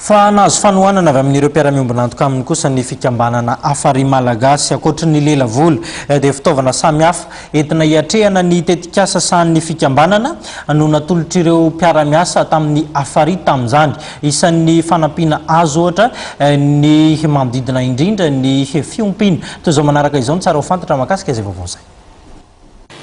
Fa nazo fanohanana avy amin'ireo mpiara-miombona antoka aminy kosa ny fikambanana afary malagasy ankoatra ny lela voly dia fitaovana samihafa entina hiatrehana ny tetikasa sahan'ny fikambanana no natolotr'ireo mpiara-miasa tamin'ny afary tamin'izany. Isan'ny fanampiana azo ohatra ny manodidina indrindra ny fiompiana. Toy izao manaraka izao ny tsara ho fantatra mahakasika izay vaovao izay.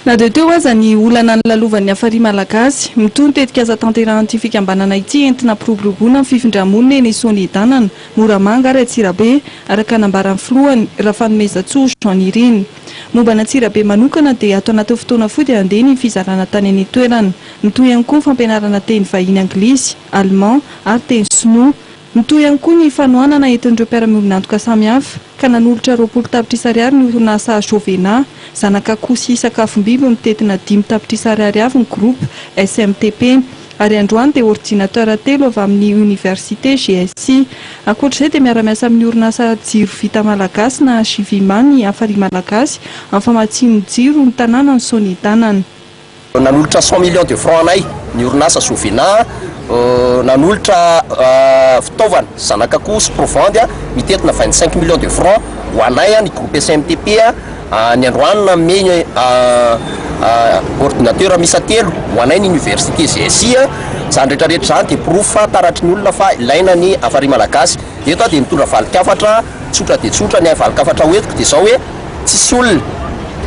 Na dia teo aza ny olana nilalovan'ny afary malagasy mitony tetikasa tanterahan'ity fikambanana ity entina piroboroboana ny fifindramona eny Soanidanana, Moramanga ary Antsirabe araka nambaran'ny filohany Rafanomezatsoa Jean Ireny. Momba n'Antsirabe manokana dia ato anaty fotoana fohy dia andeha ny fizarana tany any toerana. Mitoy ihany koa fampianarana teny vahiny anglisy, allemand ary teny sinoa. Mitoy ihany koa ny fanohanana entin'ireo mpiara-miombona antoka samihafa ka nanolotra 20 tapitrisa ariary ny orinasa Jovena, zanaka kosy sakafom-biby mitetina 5 tapitrisa ariary avy ny groupe SMTP ary androany dia ordinateur telo avy amin'ny université GSI. Ankoatr'izay dia miara-miasa amin'ny orinasa jiro vita malagasy na Jivima ny afary malagasy amin'ny famatsiany jiro ny tanàna ny Soanidanana. Nanolotra 100 millions de francs anay ny orinasa Jovena, nanolotra fitaovana zanaka kosy provandy mitetina 25 millions de francs ho anay ny groupe SMTP. Ny androany meny ordinateur misa telo ho anay ny université GSI. Zany rehetrarehetra zany dia profa taratry ny olona fa ilaina ny afary malagasy. Eto dia mitondra valikafatra tsotra dia tsotra ny valikafatra hoentiko dia zao hoe tsisy olona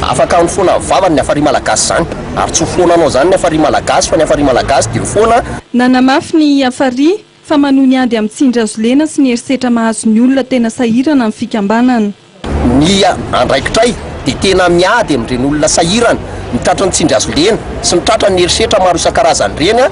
afaka ny foana vavany ny afary malagasy zany ary tsy foananao zany ny afary malagasy fa ny afary malagasy dia foana. Nanamafy ny afary fa manohy ny ady amin'ny tsindrazolena sy ny herisetra mahazo ny olona tena sahirana amin'ny fikambanana. Ny andraikitray dia tena miady amin'ireny olona sahirana mitratra ny tsindrazolena sy mitratra ny herisetra maro isan-karazany reny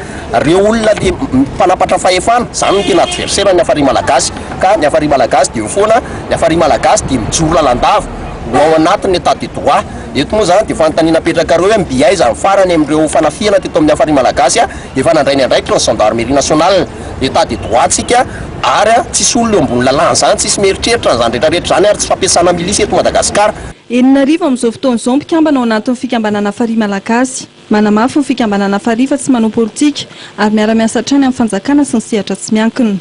reo olona dia mpanapatra fahefana zany no tena adversaire ny afary malagasy. Ka ny afary malagasy dia foana ny afary malagasy dia mijoro lalandava ho ao anatin'ny état de droit. Eto moa zany dia fanontaniana petraka reo hoe mbiaiza farany amin'ireo fanafiana teto amin'ny afary malagasy efa nandray ny andraikitra ny gendarmerie nationale. État de droit tsika ary tsisy olona eo ambony lalàna zany, tsisy mieritreritra zany rehetrarehetra zany ary tsy fampiasana milisy eto Madagasikara. Enina arivo amin'izao fotoana izao mpikambana ao anatin'ny fikambanana afary malagasy. Manamafy ny fikambanana afary fa tsy manao politika ary miara-miasa hatrany amin'ny fanjakana sy ny sehatra tsy miankina.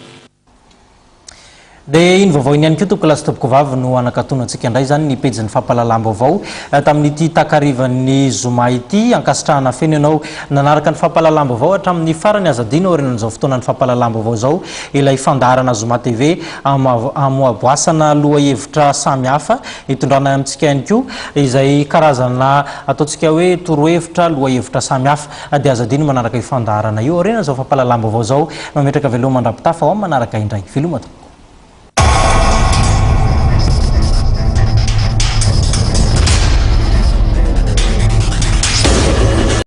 Dia iny vaovao iny ihany koa toko lasa topoko vavy no anakatonantsika indray zany ny pejin'ny fampahalalam-baovao tamin'ity takarivan'ny zoma ity ankasitrahana feno ianao nanaraka ny fampahalalam-baovao hatramin'ny farany azadina orenan'izao fotoana ny fampahalalam-baovao zao ilay fandaharana Zoma TV amoaboasana loha hevitra samihafa hitondrana amintsika ihany koa izay karazana ataontsika hoe torohevitra loha hevitra samihafa dia azadina manaraka io fandaharana io orenan'izao fampahalalam-baovao zao mametraka veloma mandrapitafa ao manaraka indray veloma.